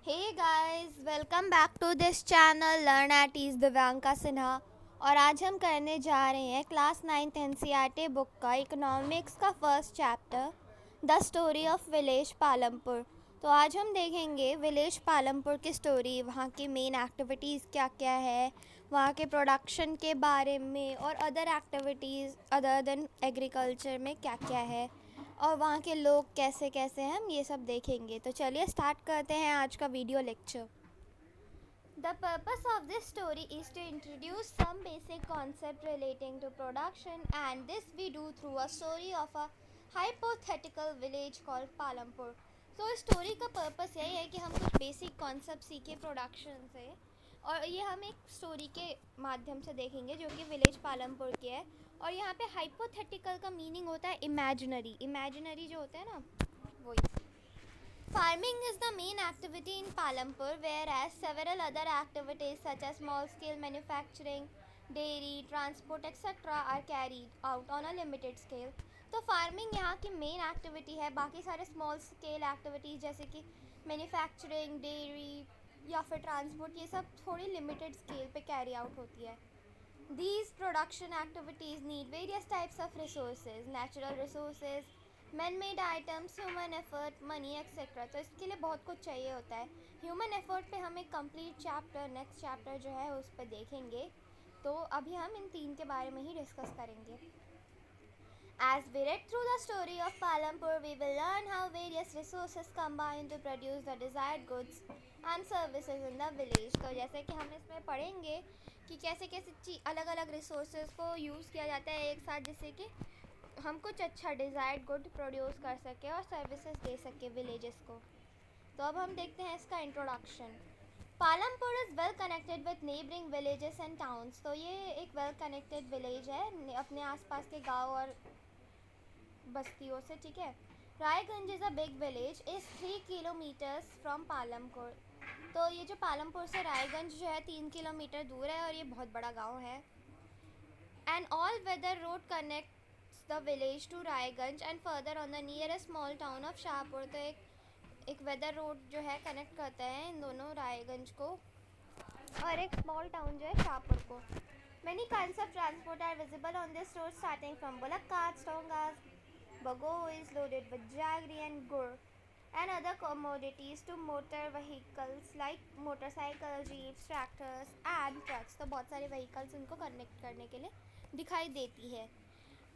Hey guys, welcome back to this channel Learn at Ease Divyanka Sinha. और आज हम करने जा रहे हैं क्लास 9th एनसीईआरटी बुक का इकोनॉमिक्स का first chapter the story of village Palampur. तो आज हम देखेंगे विलेज पालमपुर की स्टोरी, वहाँ की मेन एक्टिविटीज़ क्या क्या है, वहाँ के प्रोडक्शन के बारे में और other activities other than agriculture में क्या क्या है और वहाँ के लोग कैसे कैसे हैं, हम ये सब देखेंगे। तो चलिए स्टार्ट करते हैं आज का video lecture. The purpose of this story is to introduce some basic concept relating to production, and this we do through a story of a hypothetical village called Palampur. तो स्टोरी का purpose यही है कि हम कुछ basic concept सीखे production से, और ये हम एक स्टोरी के माध्यम से देखेंगे जो कि विलेज पालमपुर की है। और यहाँ पे हाइपोथेटिकल का मीनिंग होता है इमेजिनरी, इमेजिनरी जो होता है ना वही। Farming is the main activity in Palampur, whereas several other activities such as small-scale manufacturing, dairy, transport, etc. are carried out on a limited scale. तो फार्मिंग यहाँ की मेन एक्टिविटी है, बाकी सारे स्मॉल स्केल एक्टिविटीज़ जैसे कि manufacturing, dairy या फिर ट्रांसपोर्ट, ये सब थोड़ी लिमिटेड स्केल पे कैरी आउट होती है। These production activities need various types of resources, natural resources, man-made items, human effort, money etcetera. तो इसके लिए बहुत कुछ चाहिए होता है। ह्यूमन एफर्ट पे हम एक कंप्लीट चैप्टर नेक्स्ट चैप्टर जो है उस पर देखेंगे, तो अभी हम इन तीन के बारे में ही डिस्कस करेंगे। As we read through the story of Palampur, we will learn how various resources combine to produce the desired goods and services in the village. तो जैसे कि हम इसमें पढ़ेंगे कि कैसे कैसे अलग अलग रिसोर्सेज को यूज़ किया जाता है एक साथ, जिससे कि हम कुछ अच्छा डिज़ायर्ड गुड प्रोड्यूस कर सके और सर्विसेज दे सके विलेजेस को। तो अब हम देखते हैं इसका introduction. Palampur is well connected with neighbouring villages and towns. तो ये एक वेल कनेक्टेड विलेज है अपने आसपास के गांव और बस्तियों से, ठीक है। Raiganj is a big village, is 3 kilometres from Palampur. तो ये जो पालमपुर से रायगंज जो है 3 किलोमीटर दूर है और ये बहुत बड़ा गांव है। An all weather road connect the village to Raiganj and further on the nearest small town of Shahpur. तो एक वेदर रोड जो है कनेक्ट करता है इन दोनों रायगंज को और एक स्मॉल टाउन जो है शाहपुर को। Many kinds of transport are visible on this road, starting from bullock carts, tongas, bagoes loaded with jaggery and gur and other commodities to motor vehicles like motorcycle, jeeps, tractors and trucks। तो बहुत सारे vehicles इनको connect करने के लिए दिखाई देती है।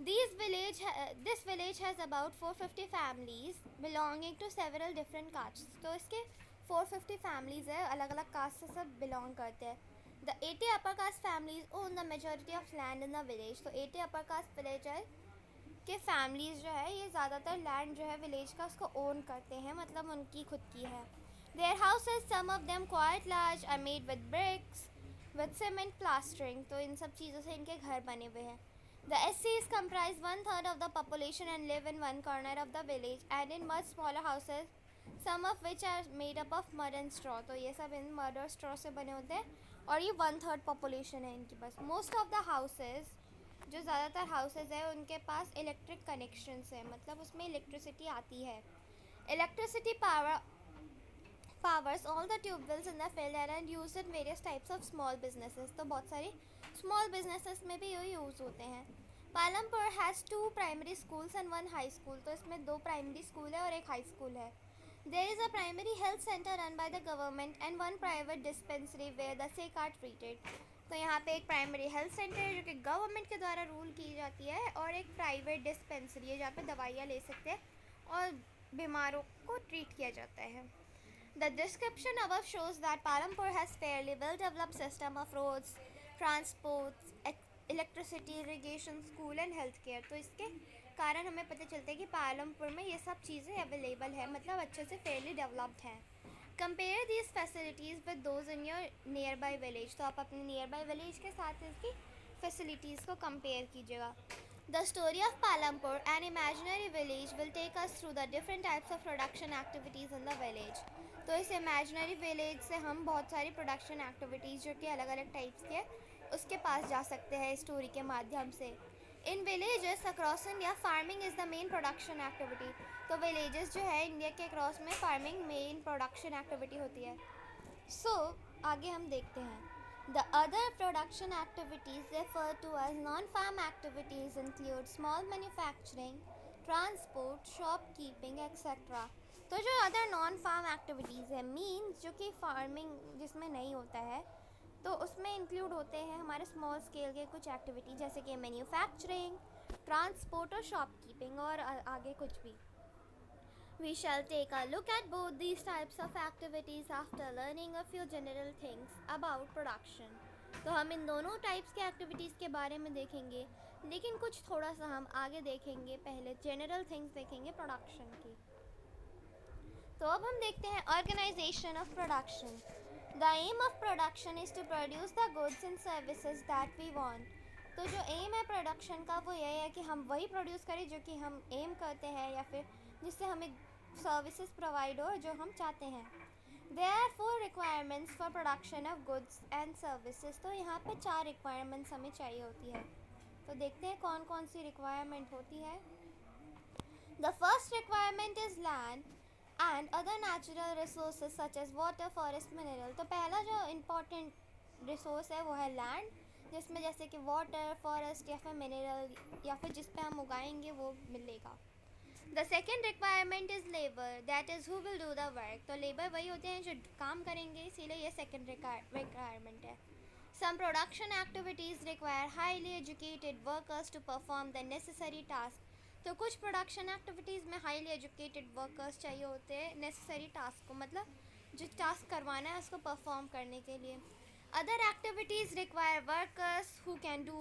This village has about 450 families belonging to several different castes। तो इसके 450 families है, अलग अलग कास्ट से सब बिलोंग करते हैं। The 80 upper caste families own the majority of land in the village। तो 80 upper caste villager के फैमिलीज जो है ये ज़्यादातर लैंड जो है विलेज का उसको ओन करते हैं, मतलब उनकी खुद की है। Their houses, some of them quite large, are made with bricks, with cement plastering। तो इन सब चीज़ों से इनके घर बने हुए हैं। The SCs comprise 1/3 of the population and live in one corner of the village and in much smaller houses, some of which are made up of mud and straw। तो ये सब इन mud और straw से बने होते हैं और ये 1/3 population है इनकी बस। Most of the houses, जो ज़्यादातर हाउसेज है उनके पास इलेक्ट्रिक कनेक्शंस है, मतलब उसमें इलेक्ट्रिसिटी आती है। Electricity powers all the tube wells in the field and used in various types of small businesses। तो बहुत सारी स्मॉल बिजनेसेस में भी ये यूज़ होते हैं। Palampur has 2 primary schools and 1 high school. तो इसमें 2 प्राइमरी स्कूल है और एक हाई स्कूल है। There is a primary health centre run by the government and 1 private dispensary where the sick are treated. तो यहाँ पे एक प्राइमरी हेल्थ सेंटर है जो कि गवर्नमेंट के द्वारा रूल की जाती है, और एक प्राइवेट डिस्पेंसरी है जहाँ पे दवाइयाँ ले सकते हैं और बीमारों को ट्रीट किया जाता है। The description above shows that Palampur has fairly well developed system of roads, transports, electricity, irrigation, school and healthcare। तो इसके कारण हमें पता चलता है कि पालमपुर में ये सब चीज़ें अवेलेबल है, मतलब अच्छे से फेयरली डेवलप्ड हैं। Compare these facilities with those in your near by village. तो आप अपने नियर बाई विलेज के साथ इसकी फैसिलिटीज़ को कंपेयर कीजिएगा। The story of Palampur, an imaginary village, will take us through the different types of production activities in the village। तो इस इमेजिनरी विलेज से हम बहुत सारी प्रोडक्शन एक्टिविटीज़ जो कि अलग अलग टाइप्स के उसके पास जा सकते हैं स्टोरी के माध्यम से। In villages across India farming is the main production activity. तो विलेजेस जो है इंडिया के अक्रॉस में फार्मिंग मेन प्रोडक्शन एक्टिविटी होती है. सो आगे हम देखते हैं. The other production activities refer to as non farm activities include small manufacturing, transport, shopkeeping etcetera. तो जो अदर नॉन फार्म एक्टिविटीज़ है मीन्स जो कि फार्मिंग जिसमें नहीं होता है, तो उसमें इंक्लूड होते हैं हमारे स्मॉल स्केल के कुछ एक्टिविटी जैसे कि मैन्युफैक्चरिंग, ट्रांसपोर्ट और शॉपकीपिंग और आगे कुछ भी. We shall take a look at both these types of activities after learning a few general things about production. तो हम इन दोनों टाइप्स के एक्टिविटीज़ के बारे में देखेंगे, लेकिन कुछ थोड़ा सा हम आगे देखेंगे. पहले जनरल थिंग्स देखेंगे प्रोडक्शन की. तो अब हम देखते हैं organisation of production. The aim of production is to produce the goods and services that we want. तो जो एम है प्रोडक्शन का वो यह है कि हम वही प्रोड्यूस करें जो कि हम एम करते हैं या फिर जिससे हमें सर्विसेज प्रोवाइड हो जो हम चाहते हैं. There are 4 requirements for production of goods and services. तो यहाँ पे 4 रिक्वायरमेंट्स हमें चाहिए होती है. तो देखते हैं कौन कौन सी रिक्वायरमेंट होती है. The first requirement is land and other natural resources such as water, forest, mineral. तो पहला जो इम्पॉर्टेंट रिसोर्स है वो है लैंड, जिसमें जैसे कि वाटर, फॉरेस्ट या फिर मिनरल या फिर जिस पे हम उगाएंगे वो मिलेगा. The second requirement is labour, that is who will do the work. तो लेबर वही होते हैं जो काम करेंगे, इसीलिए ये सेकेंड रिक्वायरमेंट है. Some production activities require highly educated workers to perform the necessary task. तो कुछ प्रोडक्शन एक्टिविटीज़ में हाईली एजुकेटेड वर्कर्स चाहिए होते हैं नेसेसरी टास्क को, मतलब जो टास्क करवाना है उसको परफॉर्म करने के लिए. Other activities require workers who can do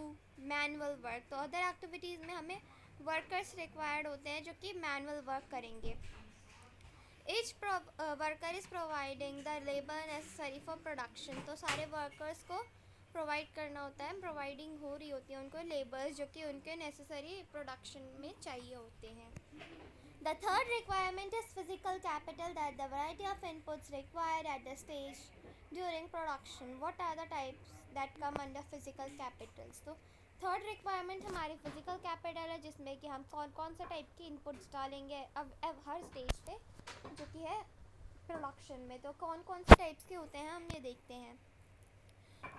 manual work. तो अदर एक्टिविटीज़ में हमें वर्कर्स रिक्वायर्ड होते हैं जो कि मैनुअल वर्क करेंगे. Each worker is providing the labour necessary for production. तो सारे वर्कर्स को प्रोवाइड करना होता है, प्रोवाइडिंग हो रही होती है उनको लेबर्स जो कि उनके नेसेसरी प्रोडक्शन में चाहिए होते हैं. The third requirement is physical capital, that the variety of inputs required at the stage during production. What are the types that come under physical capitals. तो थर्ड रिक्वायरमेंट हमारी physical capital है, जिसमें कि हम कौन कौन से टाइप की इनपुट्स डालेंगे अब हर स्टेज पे जो कि है प्रोडक्शन में. तो कौन कौन से टाइप्स के होते हैं हम ये देखते हैं.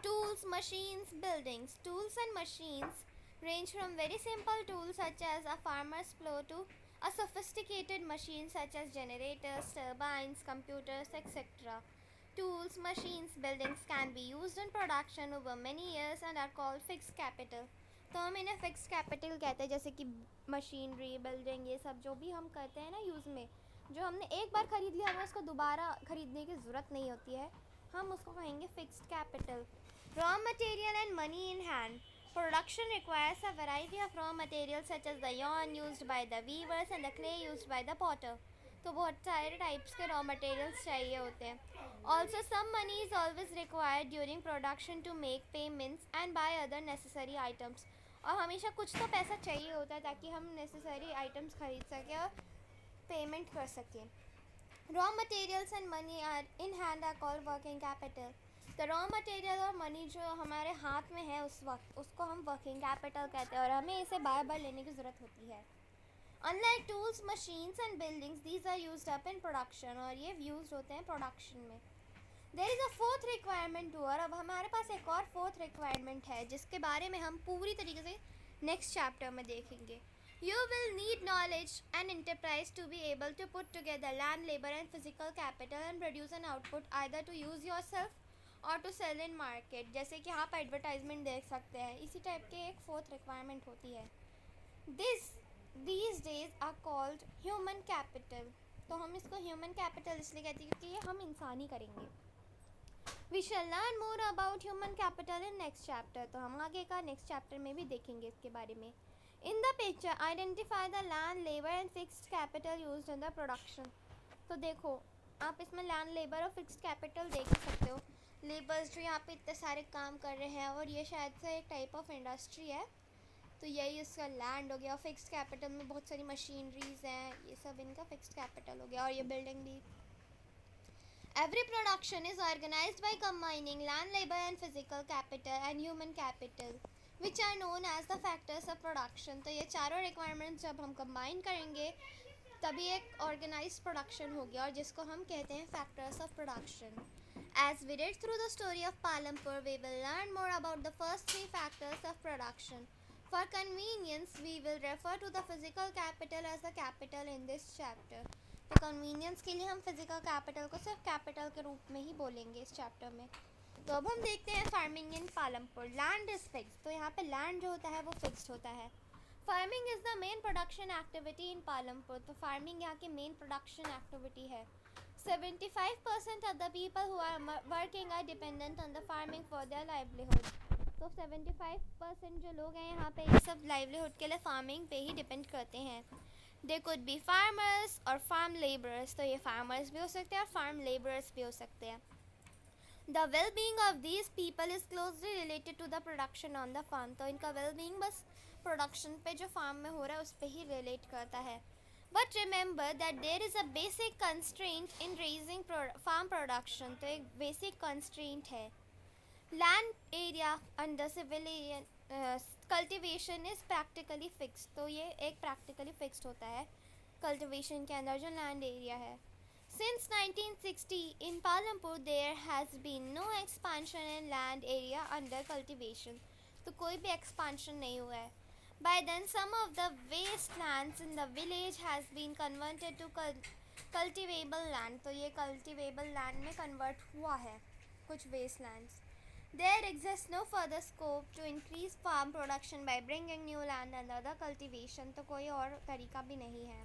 Tools, machines, buildings. Tools and machines range from very simple tools such as a farmer's plow to a sophisticated machine such as generators, turbines, computers, etc. Tools, machines, buildings can be used in production over many years and are called fixed capital. तो हम इन्हें fixed capital कहते हैं, जैसे कि machinery, building, ये सब जो भी हम करते हैं ना यूज़ में, जो हमने एक बार ख़रीद लिया हमें उसको दोबारा ख़रीदने की ज़रूरत नहीं होती है, हम उसको कहेंगे fixed capital. Raw material and money in hand. Production requires a variety of raw materials such as the yarn used by the weavers and the clay used by the potter. तो बहुत सारे टाइप्स के raw materials चाहिए होते हैं. Also some money is always required during production to make payments and buy other necessary items. और हमेशा कुछ तो पैसा चाहिए होता है ताकि हम नेसेसरी आइटम्स खरीद सकें और पेमेंट कर सकें. Raw materials and money are in hand are called working capital. तो रॉ मटेरियल और मनी जो हमारे हाथ में है उस वक्त उसको हम वर्किंग कैपिटल कहते हैं और हमें इसे बार बार लेने की ज़रूरत होती है. Unlike tools, machines and buildings, these are used up in production. और ये यूज होते हैं प्रोडक्शन में. There is a fourth requirement too. और अब हमारे पास एक और फोर्थ रिक्वायरमेंट है जिसके बारे में हम पूरी तरीके से नेक्स्ट चैप्टर में देखेंगे. You will need knowledge and enterprise to be able to put together land, labor and physical capital and produce an output either to use yourself or to sell in market. जैसे कि आप advertisement देख सकते हैं, इसी type के एक fourth requirement होती है. These days are called human capital. तो हम इसको human capital इसलिए कहते हैं क्योंकि ये हम इंसान ही करेंगे. We shall learn more about human capital in next chapter. तो हम आगे का नेक्स्ट चैप्टर में भी देखेंगे इसके बारे में. In the picture, identify the land, labor and fixed capital used in the production. तो देखो आप इसमें लैंड, लेबर और फिक्स्ड कैपिटल देख सकते हो. लेबर्स जो यहाँ पे इतने सारे काम कर रहे हैं और ये शायद से एक टाइप ऑफ इंडस्ट्री है, तो यही इसका लैंड हो गया. फिक्स्ड कैपिटल में बहुत सारी मशीनरीज हैं, ये सब इनका फिक्स्ड कैपिटल हो गया. और ये बिल्डिंग भी. Every production is organised by combining land, labour and physical capital and human capital which are known as the factors of production. तो ये चारों रिक्वायरमेंट्स जब हम कंबाइन करेंगे तभी एक ऑर्गेनाइज्ड प्रोडक्शन हो गया, और जिसको हम कहते हैं factors of production. As we read through the story of Palampur, we will learn more about the first three factors of production. For convenience, we will refer to the physical capital as the capital in this chapter. तो convenience के लिए हम physical capital को सिर्फ capital के रूप में ही बोलेंगे इस chapter में. तो अब हम देखते हैं farming in Palampur. Land is fixed, तो यहाँ पे लैंड जो होता है वो फिक्स्ड होता है. Farming is the main production activity in Palampur. तो फार्मिंग यहाँ की मेन प्रोडक्शन एक्टिविटी है. 75% of the people who are working are dependent on the farming for their livelihood. तो 75% जो लोग हैं यहाँ पे ये सब livelihood के लिए फार्मिंग पे ही डिपेंड करते हैं. They could be farmers और farm laborers. तो ये farmers भी हो सकते हैं और farm laborers भी हो सकते हैं. The well-being of these people is closely related to the production on the farm. तो इनका well-being बस production पे जो farm में हो रहा है उस पे ही relate करता है. But remember that there is a basic constraint in raising farm production. तो एक basic constraint है. Land area under civilian cultivation is practically fixed. तो ये एक practically fixed होता है cultivation के अंदर जो land area है. Since 1960, in Palampur there has been no expansion in land area under cultivation. तो कोई भी expansion नहीं हुआ है. By then, some of the wastelands in the village has been converted to cultivable land. तो ये cultivable land में convert हुआ है कुछ wastelands. There exists no further scope to increase farm production by bringing new land under the cultivation. तो कोई और तरीका भी नहीं है.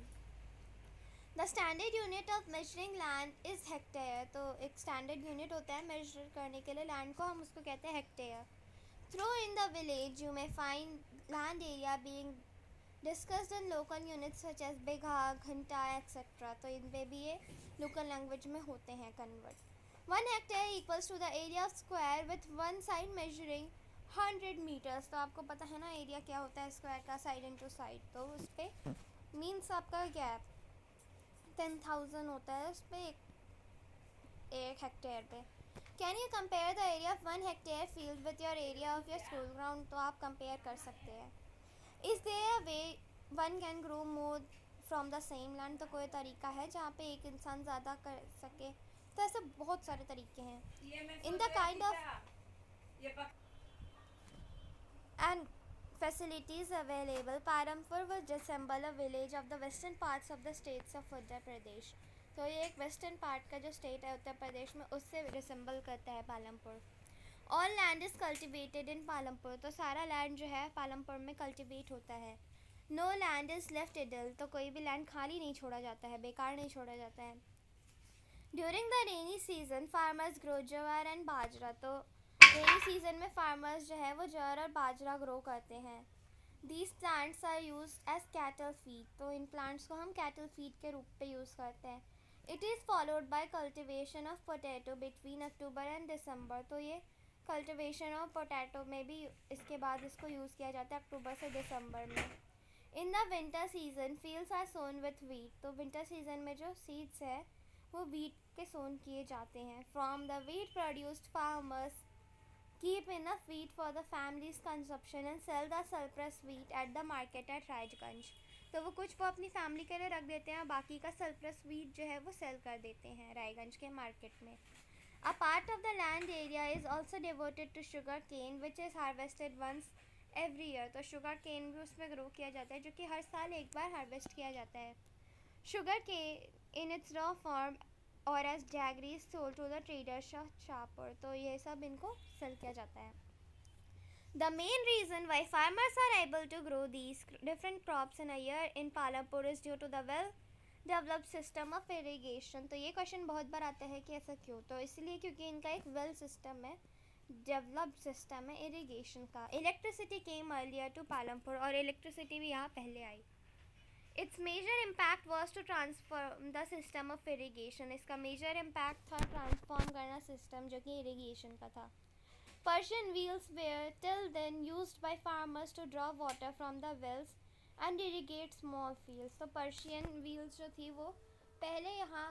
The standard unit of measuring land is hectare. तो एक standard unit होता है measure करने के लिए land को, हम उसको कहते हैं hectare. Through in the village you may find land area being discussed in local units such as bigha, घंटा etc. तो इनमें भी ये local language में होते हैं convert. 1 hectare equals to the area of square with one side measuring 100 meters. तो आपको पता है ना area क्या होता है square का, side into side. तो उस पे means आपका क्या है 10,000 होता है उस पर एक हेक्टेयर पे. Can you compare the area of 1 hectare field with your area of your school ground. तो आप कंपेयर कर सकते हैं. Is there a way one can grow more from the same land. तो कोई तरीका है जहाँ पे एक इंसान ज़्यादा कर सके. तो ऐसे बहुत सारे तरीके हैं. In the kind of and facilities available, Palampur will resemble a village of the western parts of the states of Uttar Pradesh. तो ये एक वेस्टर्न पार्ट का जो स्टेट है उत्तर प्रदेश में उससे रिसेंबल करता है Palampur. All land is cultivated in Palampur. तो सारा लैंड जो है पालमपुर में कल्टिवेट होता है. No land is left idle. तो कोई भी लैंड खाली नहीं छोड़ा जाता है, बेकार नहीं छोड़ा जाता है. During the rainy season farmers grow jowar and bajra. तो रेनी सीजन में फार्मर्स जो है वो ज्वार और बाजरा ग्रो करते हैं. These plants are use as cattle feed. तो इन प्लांट्स को हम कैटल फीड के रूप पे यूज़ करते हैं. It is followed by cultivation of potato between October and December. तो ये कल्टिवेशन ऑफ पोटैटो में भी इसके बाद इसको यूज़ किया जाता है अक्टूबर से दिसंबर में. In the winter season fields are sown with wheat. तो विंटर सीजन में जो सीड्स है वो वीट के सोन किए जाते हैं. From the wheat produced farmers keep enough wheat for the family's consumption and sell the surplus wheat at the market at Rajganj. तो वो कुछ वो अपनी फैमिली के लिए रख देते हैं, बाकी का surplus wheat जो है वो सेल कर देते हैं रायगंज के मार्केट में. A part of the land area is also devoted to sugar cane which is harvested once every year. तो sugar cane भी उसमें ग्रो किया जाता है जो कि हर साल एक बार हार्वेस्ट किया जाता है. Sugar cane in its raw form और as jaggery sold to the trader Shahpur. तो ये सब इनको सेल किया जाता है. The main reason why farmers are able to grow these different crops in a year in Palampur is due to the well developed system of irrigation. तो ये question बहुत बार आता है कि ऐसा क्यों. तो इसलिए क्योंकि इनका एक वेल सिस्टम है, डेवलप्ड सिस्टम है इरीगेशन का. Electricity came earlier to Palampur. और इलेक्ट्रिसिटी भी यहाँ पहले आई. Its major impact was to transform the system of irrigation. इसका major impact था transform करना system जो कि irrigation का था. Persian wheels were till then used by farmers to draw water from the wells and irrigate small fields. तो Persian wheels जो थी वो पहले यहाँ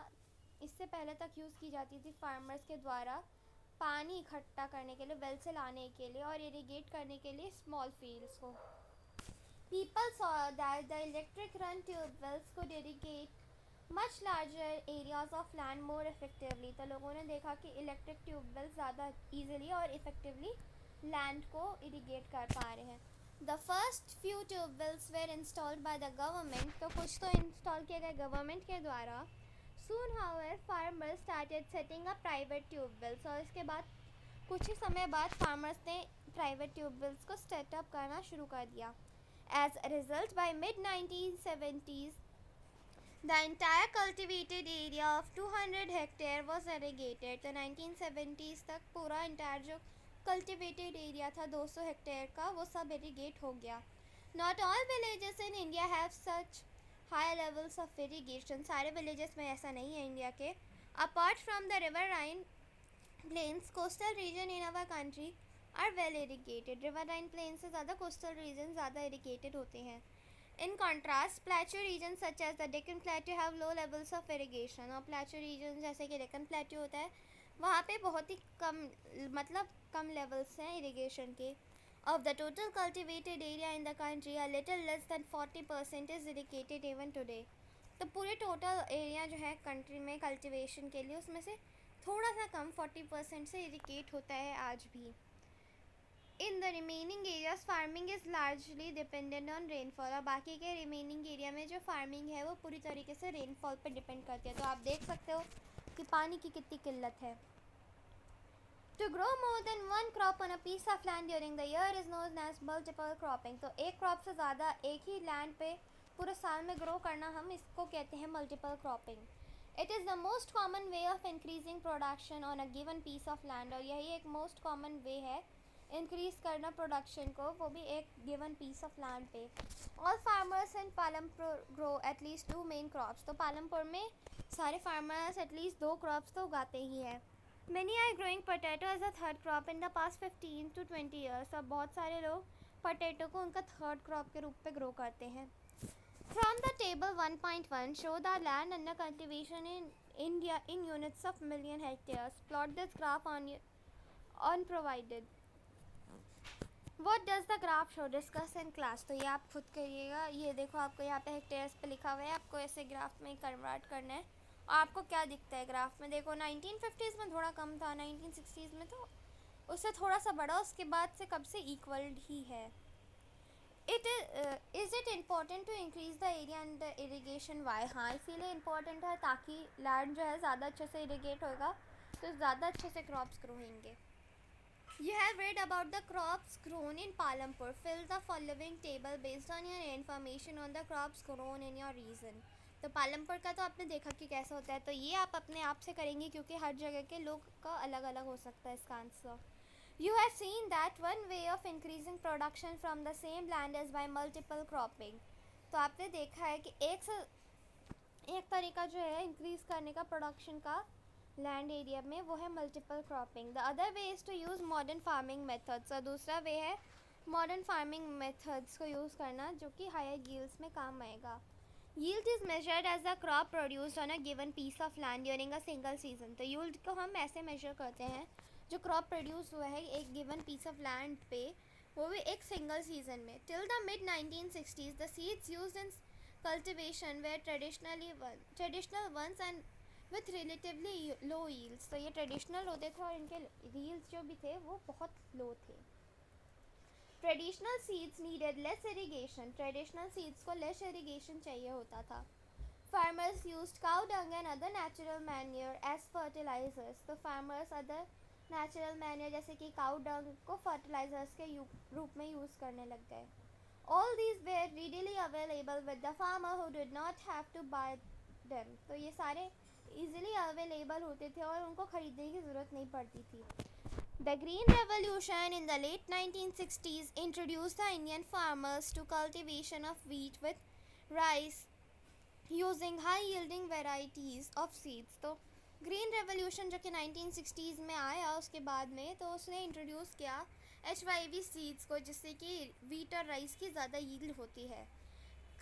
इससे पहले तक यूज़ की जाती थी farmers के द्वारा पानी इकट्ठा करने के लिए, well से लाने के लिए और irrigate करने के लिए small fields को. People saw that the electric run tube wells could irrigate much larger areas of land more effectively. तो लोगों ने देखा कि इलेक्ट्रिक ट्यूबवेल ज़्यादा easily और effectively land को irrigate कर पा रहे हैं. The first few tubewells were installed by the government. तो कुछ तो install किए गए government के द्वारा. Soon, however, farmers started setting up private tubewells. और इसके बाद कुछ ही समय बाद farmers ने private tubewells को set up करना शुरू कर दिया. As a result, by mid-1970s, the entire cultivated area of 200 hectare was irrigated. तो 1970s तक पूरा entire जो cultivated area था 200 हेक्टेयर का वो सब irrigate हो गया. Not all villages in India have such high levels of irrigation. सारे villages में ऐसा नहीं है इंडिया के. Apart from the riverine plains, coastal region in our country are well irrigated. Riverine plains से ज़्यादा coastal regions ज़्यादा irrigated होते हैं. In contrast, plateau regions such as the Deccan Plateau have low levels of irrigation. और plateau regions जैसे कि Deccan Plateau होता है वहाँ पे बहुत ही कम levels हैं irrigation के. Of the total cultivated area in the country, a little less than 40% is irrigated even today. तो पूरे total area जो है country में cultivation के लिए उसमें से थोड़ा सा कम 40% से irrigate होता है आज भी. In the remaining areas, farming is largely dependent on rainfall. और बाकी के remaining area में जो farming है वो पूरी तरीके से rainfall पे depend करती है. तो आप देख सकते हो कि पानी की कितनी किल्लत है. To grow more than one crop on a piece of land during the year is known as multiple cropping. तो एक crop से ज़्यादा एक ही land पे पूरे साल में grow करना हम इसको कहते हैं multiple cropping. It is the most common way of increasing production on a given piece of land. और यही एक most common way है इंक्रीज करना प्रोडक्शन को वो भी एक गिवन पीस ऑफ लैंड पे. All farmers in Palampur grow at least 2 main crops. तो पालमपुर में सारे फार्मर्स एटलीस्ट 2 क्रॉप्स तो उगाते ही हैं. Many are growing potato as a third crop in the past 15 to 20 years. अब बहुत सारे लोग पोटैटो को उनका थर्ड क्रॉप के रूप पे ग्रो करते हैं. From the table 1.1 show the land under cultivation in India in units of million hectares. Plot this graph on provided. What does the graph show? Discuss in class. तो ये आप खुद करिएगा. ये देखो आपको यहाँ पे हेक्टेयर्स पे लिखा हुआ है. आपको ऐसे ग्राफ में कन्वर्ट करना है. और आपको क्या दिखता है ग्राफ में? देखो 1950s में थोड़ा कम था, 1960s में तो उससे थोड़ा सा बड़ा, उसके बाद से कब से इक्वल ही है. Is it important to increase the area under irrigation? Why? हाँ इसीलिए इम्पोर्टेंट है ताकि लैंड जो है ज़्यादा अच्छे से इरीगेट होगा तो ज़्यादा अच्छे से क्रॉप्स ग्रो होंगे. You have read about the crops grown in Palampur. Fill the following table based on your information on the crops grown in your region. तो पालमपुर का तो आपने देखा कि कैसा होता है. तो ये आप अपने आप से करेंगे क्योंकि हर जगह के लोग का अलग अलग हो सकता है इसका answer. You have seen that one way of increasing production from the same land is by multiple cropping. तो आपने देखा है कि एक तरीका जो है इंक्रीज करने का प्रोडक्शन का लैंड एरिया में वो है multiple cropping. The other way is to use modern farming methods. और दूसरा वे है मॉडर्न फार्मिंग मेथड्स को यूज़ करना जो कि हायर यील्ड्स में काम आएगा. Yield is measured as the crop produced on a given piece of land during a single season. तो यील्ड को हम ऐसे मेजर करते हैं जो क्रॉप प्रोड्यूस हुआ है एक गिवन पीस ऑफ लैंड पे वो भी एक सिंगल सीजन में. Till the mid 1960s the seeds used in cultivation were traditional ones and with relatively low yields. तो ये ट्रेडिशनल होते थे और इनके yields जो भी थे वो बहुत लो थे. Traditional seeds needed less irrigation. Traditional seeds को लेस इरीगेशन चाहिए होता था. Farmers used cow dung and other natural manure as fertilisers. तो फार्मर्स अदर नेचुरल मैन्योर जैसे कि काउ डंग को फर्टिलाइजर्स के रूप में यूज़ करने लग गए. All these were readily available with the farmer who did not have to buy them. तो ये सारे easily available होते थे और उनको खरीदने की ज़रूरत नहीं पड़ती थी. The Green Revolution in the late 1960s introduced the Indian farmers to cultivation of wheat with rice using high yielding varieties of seeds. तो ग्रीन रेवोल्यूशन जो कि 1960s में आया उसके बाद में तो उसने इंट्रोड्यूस किया HYV सीड्स को जिससे कि वीट और राइस की ज़्यादा यील्ड होती है.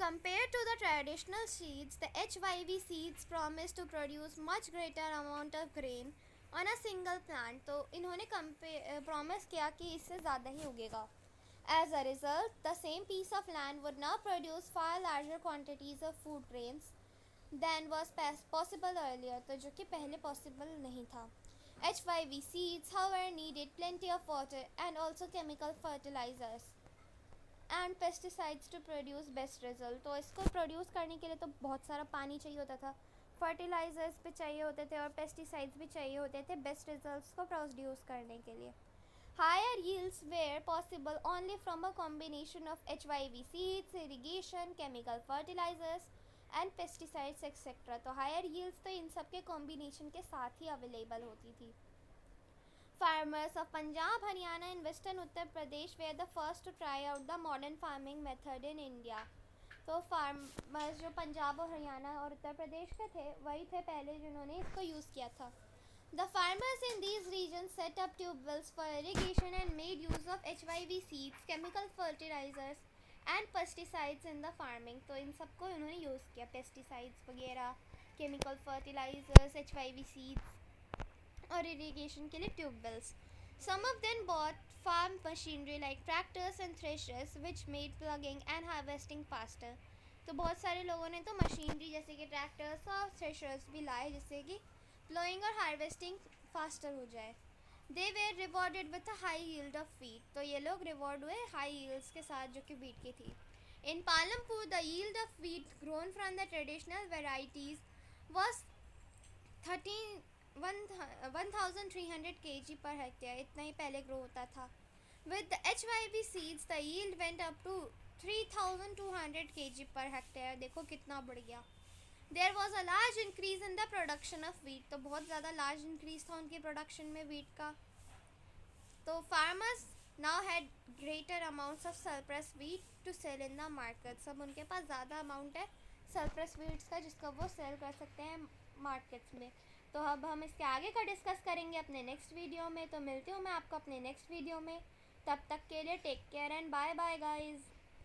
Compared to the traditional seeds, the HYV seeds promise to produce much greater amount of grain on a single plant. तो इन्होंने प्रॉमिस किया कि इससे ज़्यादा ही उगेगा. As a result, the same piece of land would now produce far larger quantities of food grains than was possible earlier, तो जो कि पहले possible नहीं था. HYV seeds, however, needed plenty of water and also chemical fertilizers and pesticides to produce best result. तो इसको produce करने के लिए तो बहुत सारा पानी चाहिए होता था, फर्टिलाइजर्स भी चाहिए होते थे और पेस्टिसाइड्स भी चाहिए होते थे बेस्ट रिजल्ट्स को प्रोड्यूस करने के लिए. Higher yields were possible only from a combination of HYV seeds, irrigation, chemical fertilizers and pesticides etcetera. तो हायर यील्ड्स तो इन सब के कॉम्बिनेशन के साथ ही अवेलेबल होती थी. Farmers of Punjab, Haryana and Western Uttar Pradesh were the first to try out the modern farming method in India. तो फार्मर्स जो पंजाब और हरियाणा और उत्तर प्रदेश के थे वही थे पहले जिन्होंने इसको यूज़ किया था. The farmers in these regions set up tube wells for irrigation and made use of HYV seeds, chemical fertilizers and pesticides in the farming. तो इन सबको इन्होंने यूज़ किया, पेस्टिसाइड्स वगैरह, केमिकल फर्टिलाइजर्स, HYV seeds और irrigation के लिए tube wells. Some of them bought farm machinery like tractors and threshers which made plugging and harvesting faster. तो बहुत सारे लोगों ने तो मशीनरी जैसे कि ट्रैक्टर्स और थ्रेशर्स भी लाए जिससे कि प्लोइंग और हार्वेस्टिंग फास्टर हो जाए. They were rewarded with a high yield of wheat. तो ये लोग रिवॉर्ड हुए हाई यील्ड्स के साथ जो कि wheat की थी. In Palampur, the yield of wheat grown from the traditional varieties was 1300 kg per hectare. इतना ही पहले ग्रो होता था. With the HYV seeds, the yield went up to 3200 kg per hectare. देखो कितना बढ़ गया. There was a large increase in the production of wheat. तो बहुत ज़्यादा large increase था उनकी production में wheat का. तो farmers now had greater amounts of surplus wheat to sell in the market. सब उनके पास ज़्यादा amount है surplus wheats का जिसका वो sell कर सकते हैं मार्केट्स में. तो अब हम इसके आगे का डिस्कस करेंगे अपने नेक्स्ट वीडियो में. तो मिलती हूँ मैं आपको अपने नेक्स्ट वीडियो में. तब तक के लिए take care and bye bye guys.